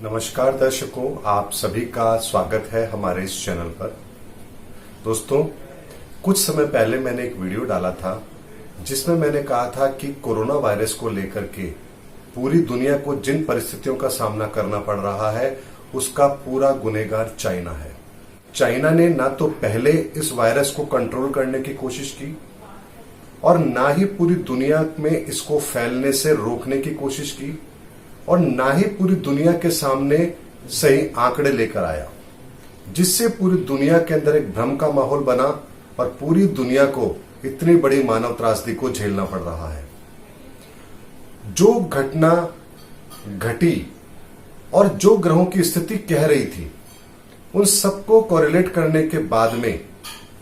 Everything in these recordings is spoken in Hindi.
नमस्कार दर्शकों, आप सभी का स्वागत है हमारे इस चैनल पर। दोस्तों, कुछ समय पहले मैंने एक वीडियो डाला था जिसमें मैंने कहा था कि कोरोना वायरस को लेकर के पूरी दुनिया को जिन परिस्थितियों का सामना करना पड़ रहा है उसका पूरा गुनहगार चाइना है। चाइना ने ना तो पहले इस वायरस को कंट्रोल करने की कोशिश की और ना ही पूरी दुनिया में इसको फैलने से रोकने की कोशिश की और ना ही पूरी दुनिया के सामने सही आंकड़े लेकर आया, जिससे पूरी दुनिया के अंदर एक भ्रम का माहौल बना और पूरी दुनिया को इतनी बड़ी मानव त्रासदी को झेलना पड़ रहा है। जो घटना घटी और जो ग्रहों की स्थिति कह रही थी, उन सबको कोरिलेट करने के बाद में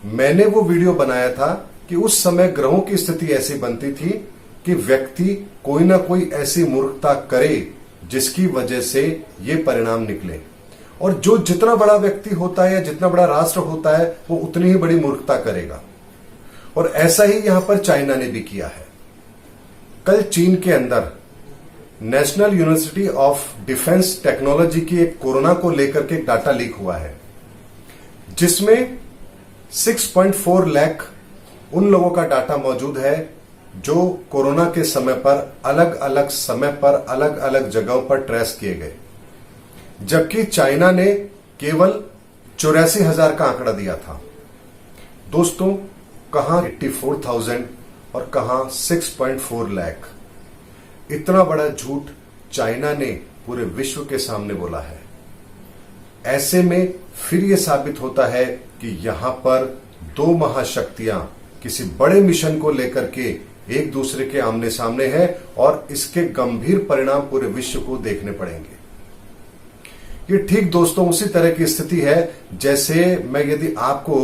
मैंने वो वीडियो बनाया था कि उस समय ग्रहों की स्थिति ऐसी बनती थी कि व्यक्ति कोई ना कोई ऐसी मूर्खता करे जिसकी वजह से ये परिणाम निकले, और जो जितना बड़ा व्यक्ति होता है या जितना बड़ा राष्ट्र होता है वो उतनी ही बड़ी मूर्खता करेगा। और ऐसा ही यहां पर चाइना ने भी किया है। कल चीन के अंदर national university of defence technology की एक कोरोना को लेकर के डाटा लीक हुआ है, जिसमें 6.4 लाख उन लोगों का डाटा मौजूद है जो कोरोना के समय पर अलग अलग समय पर अलग अलग जगहों पर ट्रेस किए गए, जबकि चाइना ने केवल 84,000 का आंकड़ा दिया था। दोस्तों, कहां 84,000 और कहां 6.4 लाख। इतना बड़ा झूठ चाइना ने पूरे विश्व के सामने बोला है। ऐसे में फिर यह साबित होता है कि यहां पर दो महाशक्तियां किसी बड़े मिशन को लेकर के एक दूसरे के आमने सामने है और इसके गंभीर परिणाम पूरे विश्व को देखने पड़ेंगे। ये ठीक दोस्तों उसी तरह की स्थिति है जैसे मैं यदि आपको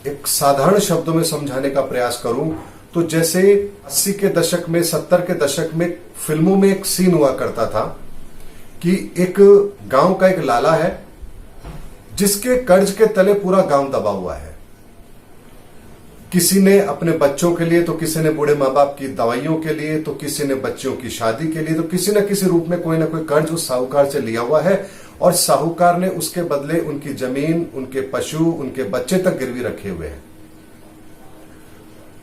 एक साधारण शब्दों में समझाने का प्रयास करूं तो जैसे 80 के दशक में 70 के दशक में फिल्मों में एक सीन हुआ करता था कि एक गांव का एक लाला है जिसके कर्ज के तले पूरा गांव दबा हुआ है। किसी ने अपने बच्चों के लिए, तो किसी ने बूढ़े माँ बाप की दवाइयों के लिए, तो किसी ने बच्चों की शादी के लिए, तो किसी न किसी रूप में कोई ना कोई कर्ज उस साहूकार से लिया हुआ है और साहूकार ने उसके बदले उनकी जमीन, उनके पशु, उनके बच्चे तक गिरवी रखे हुए हैं।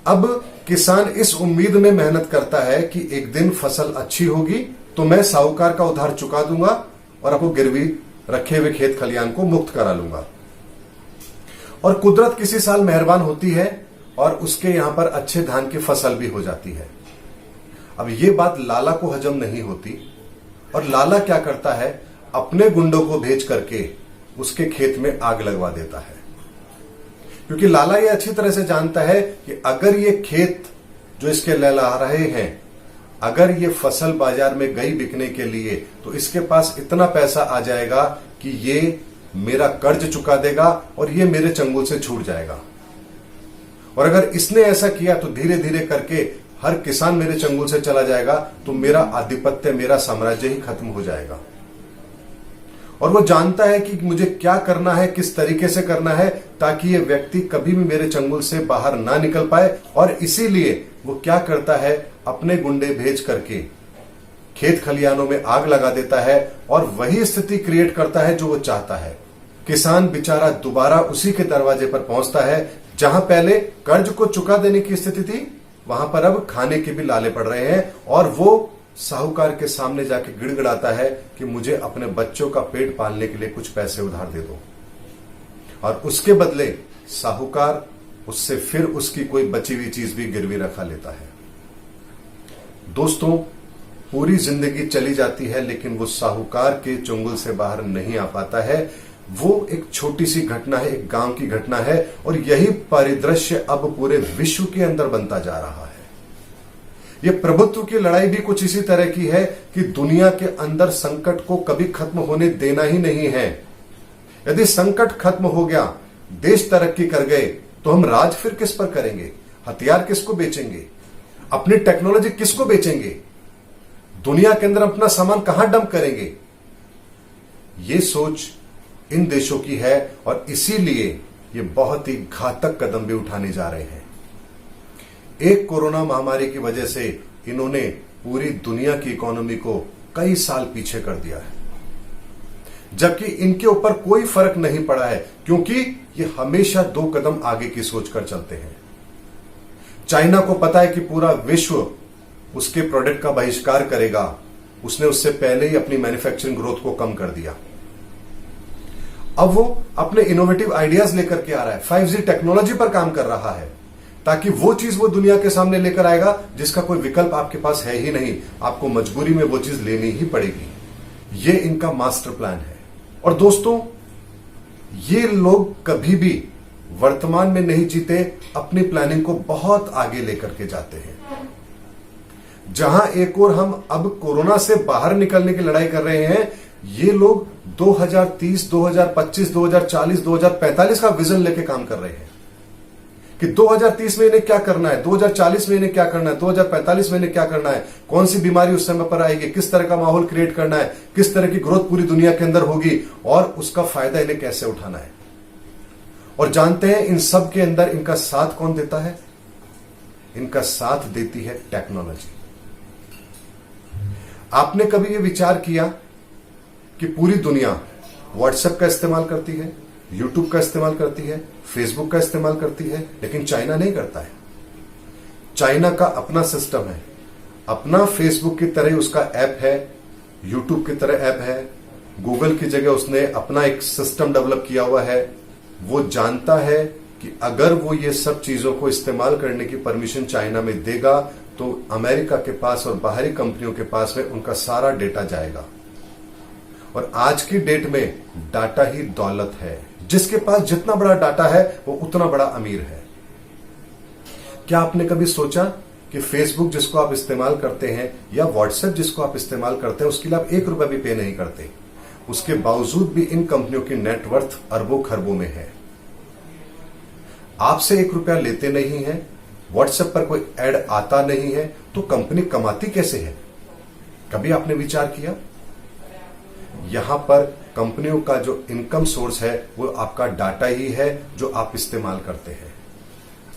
अब किसान इस उम्मीद में मेहनत करता है कि एक दिन फसल अच्छी होगी तो मैं साहूकार का उधार चुका दूंगा और आपको गिरवी रखे हुए खेत खलियान को मुक्त करा लूंगा। और कुदरत किसी साल मेहरबान होती है और उसके यहां पर अच्छे धान की फसल भी हो जाती है। अब ये बात लाला को हजम नहीं होती और लाला क्या करता है, अपने गुंडों को भेज करके उसके खेत में आग लगवा देता है, क्योंकि लाला ये अच्छी तरह से जानता है कि अगर ये खेत जो इसके लहला रहे हैं, अगर ये फसल बाजार में गई बिकने के लिए तो इसके पास इतना पैसा आ जाएगा कि ये मेरा कर्ज चुका देगा और ये मेरे चंगुल से छूट जाएगा। और अगर इसने ऐसा किया तो धीरे धीरे करके हर किसान मेरे चंगुल से चला जाएगा तो मेरा आधिपत्य, मेरा साम्राज्य ही खत्म हो जाएगा। और वो जानता है कि मुझे क्या करना है, किस तरीके से करना है ताकि ये व्यक्ति कभी भी मेरे चंगुल से बाहर ना निकल पाए। और इसीलिए वो क्या करता है, अपने गुंडे भेज करके खेत खलियानों में आग लगा देता है और वही स्थिति क्रिएट करता है जो वो चाहता है। किसान बेचारा दोबारा उसी के दरवाजे पर पहुंचता है जहां पहले कर्ज को चुका देने की स्थिति थी, वहां पर अब खाने के भी लाले पड़ रहे हैं। और वो साहूकार के सामने जाके गिड़गिड़ाता है कि मुझे अपने बच्चों का पेट पालने के लिए कुछ पैसे उधार दे दो। और उसके बदले साहूकार उससे फिर उसकी कोई बची हुई चीज भी गिरवी रखा लेता है। दोस्तों, पूरी जिंदगी चली जाती है लेकिन वो साहूकार के चंगुल से बाहर नहीं आ पाता है। वो एक छोटी सी घटना है, एक गांव की घटना है और यही परिदृश्य अब पूरे विश्व के अंदर बनता जा रहा है। ये प्रभुत्व की लड़ाई भी कुछ इसी तरह की है कि दुनिया के अंदर संकट को कभी खत्म होने देना ही नहीं है। यदि संकट खत्म हो गया, देश तरक्की कर गए, तो हम राज फिर किस पर करेंगे, हथियार किसको बेचेंगे, अपनी टेक्नोलॉजी किसको बेचेंगे, दुनिया के अंदर अपना सामान कहां डंप करेंगे। ये सोच इन देशों की है और इसीलिए ये बहुत ही घातक कदम भी उठाने जा रहे हैं। एक कोरोना महामारी की वजह से इन्होंने पूरी दुनिया की इकोनॉमी को कई साल पीछे कर दिया है। जबकि इनके ऊपर कोई फर्क नहीं पड़ा है, क्योंकि ये हमेशा 2 कदम आगे की सोचकर चलते हैं। चाइना को पता है कि पूरा विश्व उसके प्रोडक्ट का बहिष्कार करेगा, उसने उससे पहले ही अपनी मैन्युफैक्चरिंग ग्रोथ को कम कर दिया। अब वो अपने इनोवेटिव आइडियाज लेकर के आ रहा है, 5G टेक्नोलॉजी पर काम कर रहा है, ताकि वो चीज वो दुनिया के सामने लेकर आएगा जिसका कोई विकल्प आपके पास है ही नहीं, आपको मजबूरी में वो चीज लेनी ही पड़ेगी। ये इनका मास्टर प्लान है। और दोस्तों, ये लोग कभी भी वर्तमान में नहीं जीते, अपनी प्लानिंग को बहुत आगे लेकर के जाते हैं। जहां एक और हम अब कोरोना से बाहर निकलने की लड़ाई कर रहे हैं, ये लोग 2030, 2025, 2040, 2045 का विजन लेके काम कर रहे हैं कि 2030 में इन्हें क्या करना है, 2040 में इन्हें क्या करना है, 2045 में इन्हें क्या करना है, कौन सी बीमारी उस समय पर आएगी, किस तरह का माहौल क्रिएट करना है, किस तरह की ग्रोथ पूरी दुनिया के अंदर होगी और उसका फायदा इन्हें कैसे उठाना है। और जानते हैं इन सब के अंदर इनका साथ कौन देता है? इनका साथ देती है टेक्नोलॉजी। आपने कभी यह विचार किया कि पूरी दुनिया व्हाट्सएप का इस्तेमाल करती है, यूट्यूब का इस्तेमाल करती है, फेसबुक का इस्तेमाल करती है, लेकिन चाइना नहीं करता है। चाइना का अपना सिस्टम है, अपना फेसबुक की तरह उसका ऐप है, यूट्यूब की तरह ऐप है, गूगल की जगह उसने अपना एक सिस्टम डेवलप किया हुआ है। वो जानता है कि अगर वो ये सब चीजों को इस्तेमाल करने की परमिशन चाइना में देगा तो अमेरिका के पास और बाहरी कंपनियों के पास में उनका सारा डेटा जाएगा। और आज की डेट में डाटा ही दौलत है, जिसके पास जितना बड़ा डाटा है वो उतना बड़ा अमीर है। क्या आपने कभी सोचा कि फेसबुक जिसको आप इस्तेमाल करते हैं या व्हाट्सएप जिसको आप इस्तेमाल करते हैं उसके लिए आप 1 रुपया भी पे नहीं करते, उसके बावजूद भी इन कंपनियों की नेटवर्थ अरबों खरबों में है। आपसे 1 रुपया लेते नहीं है, व्हाट्सएप पर कोई ऐड आता नहीं है, तो कंपनी कमाती कैसे है? कभी आपने विचार किया? यहां पर कंपनियों का जो इनकम सोर्स है वो आपका डाटा ही है जो आप इस्तेमाल करते हैं।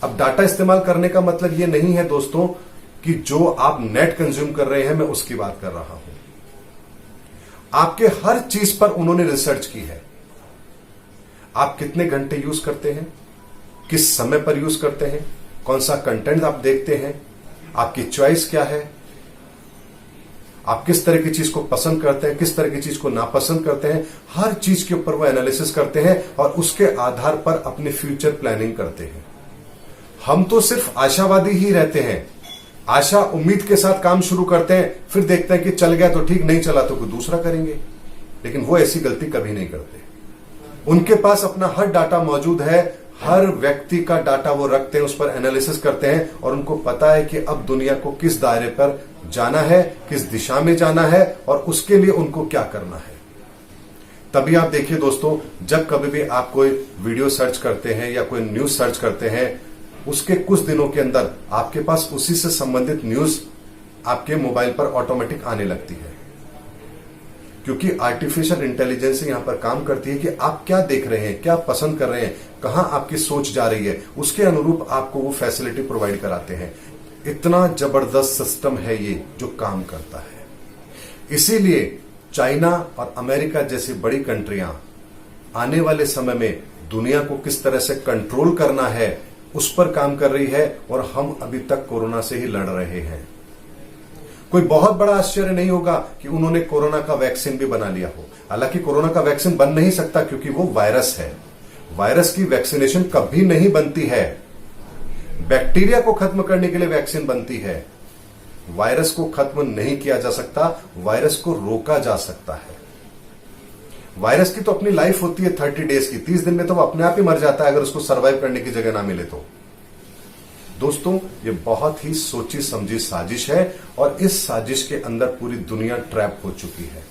अब डाटा इस्तेमाल करने का मतलब ये नहीं है दोस्तों कि जो आप नेट कंज्यूम कर रहे हैं मैं उसकी बात कर रहा हूं। आपके हर चीज पर उन्होंने रिसर्च की है। आप कितने घंटे यूज करते हैं, किस समय पर यूज करते हैं, कौन सा कंटेंट आप देखते हैं, आपकी चॉइस क्या है, आप किस तरह की चीज को पसंद करते हैं, किस तरह की चीज को नापसंद करते हैं, हर चीज के ऊपर वो एनालिसिस करते हैं और उसके आधार पर अपने फ्यूचर प्लानिंग करते हैं। हम तो सिर्फ आशावादी ही रहते हैं, आशा उम्मीद के साथ काम शुरू करते हैं, फिर देखते हैं कि चल गया तो ठीक, नहीं चला तो कोई दूसरा करेंगे। लेकिन वो ऐसी गलती कभी नहीं करते। उनके पास अपना हर डाटा मौजूद है, हर व्यक्ति का डाटा वो रखते हैं, उस पर एनालिसिस करते हैं और उनको पता है कि अब दुनिया को किस दायरे पर जाना है, किस दिशा में जाना है और उसके लिए उनको क्या करना है। तभी आप देखिए दोस्तों, जब कभी भी आप कोई वीडियो सर्च करते हैं या कोई न्यूज सर्च करते हैं, उसके कुछ दिनों के अंदर आपके पास उसी से संबंधित न्यूज आपके मोबाइल पर ऑटोमेटिक आने लगती है, क्योंकि आर्टिफिशियल इंटेलिजेंस यहां पर काम करती है कि आप क्या देख रहे हैं, क्या पसंद कर रहे हैं, कहां आपकी सोच जा रही है, उसके अनुरूप आपको वो फैसिलिटी प्रोवाइड कराते हैं। इतना जबरदस्त सिस्टम है ये जो काम करता है। इसीलिए चाइना और अमेरिका जैसी बड़ी कंट्रियां आने वाले समय में दुनिया को किस तरह से कंट्रोल करना है उस पर काम कर रही है और हम अभी तक कोरोना से ही लड़ रहे हैं। कोई बहुत बड़ा आश्चर्य नहीं होगा कि उन्होंने कोरोना का वैक्सीन भी बना लिया हो। हालांकि कोरोना का वैक्सीन बन नहीं सकता क्योंकि वो वायरस है। वायरस की वैक्सीनेशन कभी नहीं बनती है। बैक्टीरिया को खत्म करने के लिए वैक्सीन बनती है। वायरस को खत्म नहीं किया जा सकता, वायरस को रोका जा सकता है। वायरस की तो अपनी लाइफ होती है 30 डेज की, 30 दिन में तो वो अपने आप ही मर जाता है अगर उसको सर्वाइव करने की जगह ना मिले तो। दोस्तों, ये बहुत ही सोची समझी साजिश है और इस साजिश के अंदर पूरी दुनिया ट्रैप हो चुकी है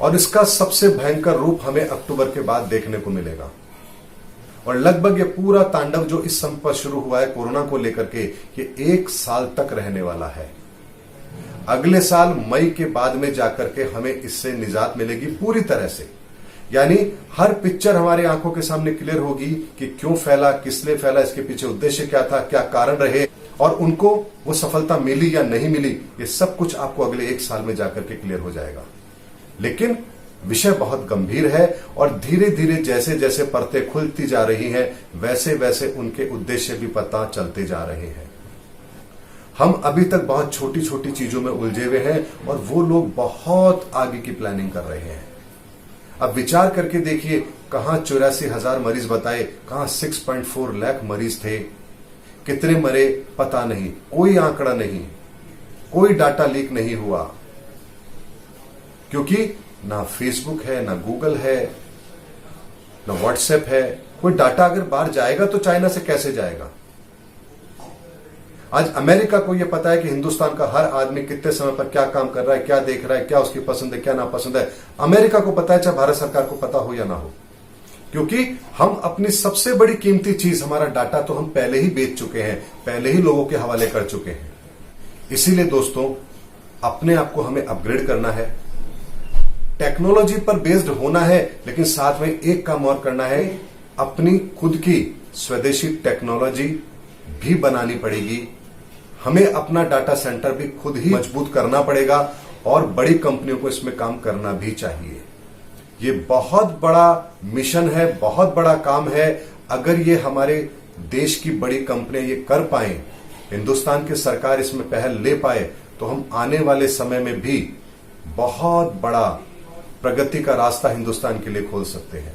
और इसका सबसे भयंकर रूप हमें अक्टूबर के बाद देखने को मिलेगा। और लगभग ये पूरा तांडव जो इस समय पर शुरू हुआ है कोरोना को लेकर के, ये 1 साल तक रहने वाला है। अगले साल मई के बाद में जाकर के हमें इससे निजात मिलेगी पूरी तरह से। यानी हर पिक्चर हमारे आंखों के सामने क्लियर होगी कि क्यों फैला, किस लिए फैला, इसके पीछे उद्देश्य क्या था, क्या कारण रहे और उनको वो सफलता मिली या नहीं मिली, ये सब कुछ आपको अगले 1 साल में जाकर के क्लियर हो जाएगा। लेकिन विषय बहुत गंभीर है और धीरे धीरे जैसे जैसे परतें खुलती जा रही हैं वैसे वैसे उनके उद्देश्य भी पता चलते जा रहे हैं। हम अभी तक बहुत छोटी छोटी चीजों में उलझे हुए हैं और वो लोग बहुत आगे की प्लानिंग कर रहे हैं। अब विचार करके देखिए, कहां 84,000 मरीज बताए, कहां 6.4 लाख मरीज थे, कितने मरे पता नहीं, कोई आंकड़ा नहीं, कोई डाटा लीक नहीं हुआ, क्योंकि ना फेसबुक है, ना गूगल है, ना व्हाट्सएप है। कोई डाटा अगर बाहर जाएगा तो चाइना से कैसे जाएगा? आज अमेरिका को यह पता है कि हिंदुस्तान का हर आदमी कितने समय पर क्या काम कर रहा है, क्या देख रहा है, क्या उसकी पसंद है, क्या नापसंद है। अमेरिका को पता है, चाहे भारत सरकार को पता हो या ना हो, क्योंकि हम अपनी सबसे बड़ी कीमती चीज हमारा डाटा तो हम पहले ही बेच चुके हैं, पहले ही लोगों के हवाले कर चुके हैं। इसीलिए दोस्तों, अपने आप को हमें अपग्रेड करना है, टेक्नोलॉजी पर बेस्ड होना है, लेकिन साथ में एक काम और करना है, अपनी खुद की स्वदेशी टेक्नोलॉजी भी बनानी पड़ेगी। हमें अपना डाटा सेंटर भी खुद ही मजबूत करना पड़ेगा और बड़ी कंपनियों को इसमें काम करना भी चाहिए। ये बहुत बड़ा मिशन है, बहुत बड़ा काम है। अगर ये हमारे देश की बड़ी कंपनियां ये कर पाए, हिंदुस्तान की सरकार इसमें पहल ले पाए, तो हम आने वाले समय में भी बहुत बड़ा प्रगति का रास्ता हिंदुस्तान के लिए खोल सकते हैं।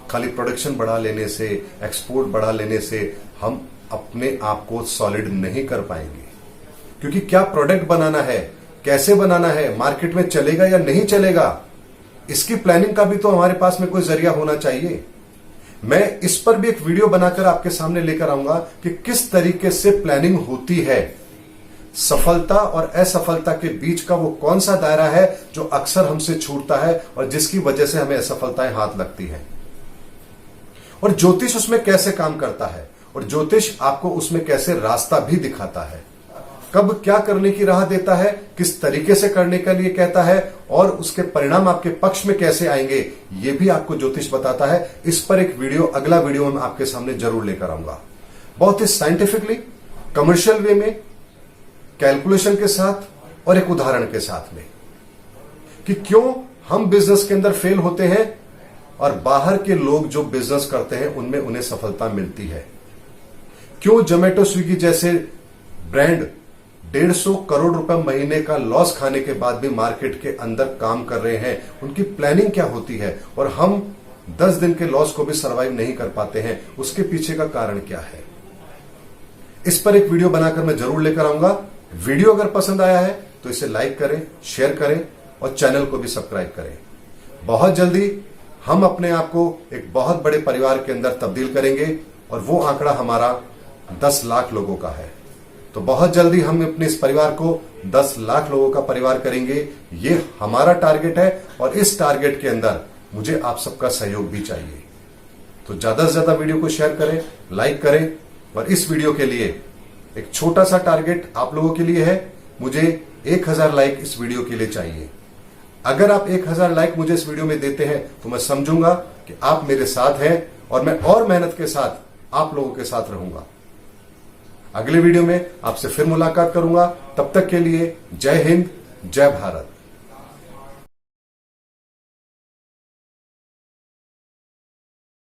खाली प्रोडक्शन बढ़ा लेने से, एक्सपोर्ट बढ़ा लेने से हम अपने आप को सॉलिड नहीं कर पाएंगे, क्योंकि क्या प्रोडक्ट बनाना है, कैसे बनाना है, मार्केट में चलेगा या नहीं चलेगा, इसकी प्लानिंग का भी तो हमारे पास में कोई जरिया होना चाहिए। मैं इस पर भी एक वीडियो बनाकर आपके सामने लेकर आऊंगा कि किस तरीके से प्लानिंग होती है। सफलता और असफलता के बीच का वो कौन सा दायरा है जो अक्सर हमसे छूटता है और जिसकी वजह से हमें असफलताएं हाथ लगती हैं। और ज्योतिष उसमें कैसे काम करता है और ज्योतिष आपको उसमें कैसे रास्ता भी दिखाता है, कब क्या करने की राह देता है, किस तरीके से करने के लिए कहता है और उसके परिणाम आपके पक्ष में कैसे आएंगे, ये भी आपको ज्योतिष बताता है। इस पर एक वीडियो, अगला वीडियो मैं आपके सामने जरूर लेकर आऊंगा, बहुत ही साइंटिफिकली, कमर्शियल वे में, कैलकुलेशन के साथ और एक उदाहरण के साथ में, कि क्यों हम बिजनेस के अंदर फेल होते हैं और बाहर के लोग जो बिजनेस करते हैं उनमें उन्हें सफलता मिलती है। क्यों जोमेटो, स्विगी जैसे ब्रांड 150 करोड़ रुपए महीने का लॉस खाने के बाद भी मार्केट के अंदर काम कर रहे हैं, उनकी प्लानिंग क्या होती है, और हम 10 दिन के लॉस को भी सर्वाइव नहीं कर पाते हैं, उसके पीछे का कारण क्या है। इस पर एक वीडियो बनाकर मैं जरूर लेकर आऊंगा। वीडियो अगर पसंद आया है तो इसे लाइक करें, शेयर करें और चैनल को भी सब्सक्राइब करें। बहुत जल्दी हम अपने आप को एक बहुत बड़े परिवार के अंदर तब्दील करेंगे और वो आंकड़ा हमारा 10 लाख लोगों का है। तो बहुत जल्दी हम अपने इस परिवार को 10 लाख लोगों का परिवार करेंगे, ये हमारा टारगेट है और इस टारगेट के अंदर मुझे आप सबका सहयोग भी चाहिए। तो ज्यादा से ज्यादा वीडियो को शेयर करें, लाइक करें और इस वीडियो के लिए एक छोटा सा टारगेट आप लोगों के लिए है, मुझे 1000 लाइक इस वीडियो के लिए चाहिए। अगर आप 1000 लाइक मुझे इस वीडियो में देते हैं तो मैं समझूंगा कि आप मेरे साथ हैं और मैं और मेहनत के साथ आप लोगों के साथ रहूंगा। अगले वीडियो में आपसे फिर मुलाकात करूंगा, तब तक के लिए जय हिंद, जय भारत।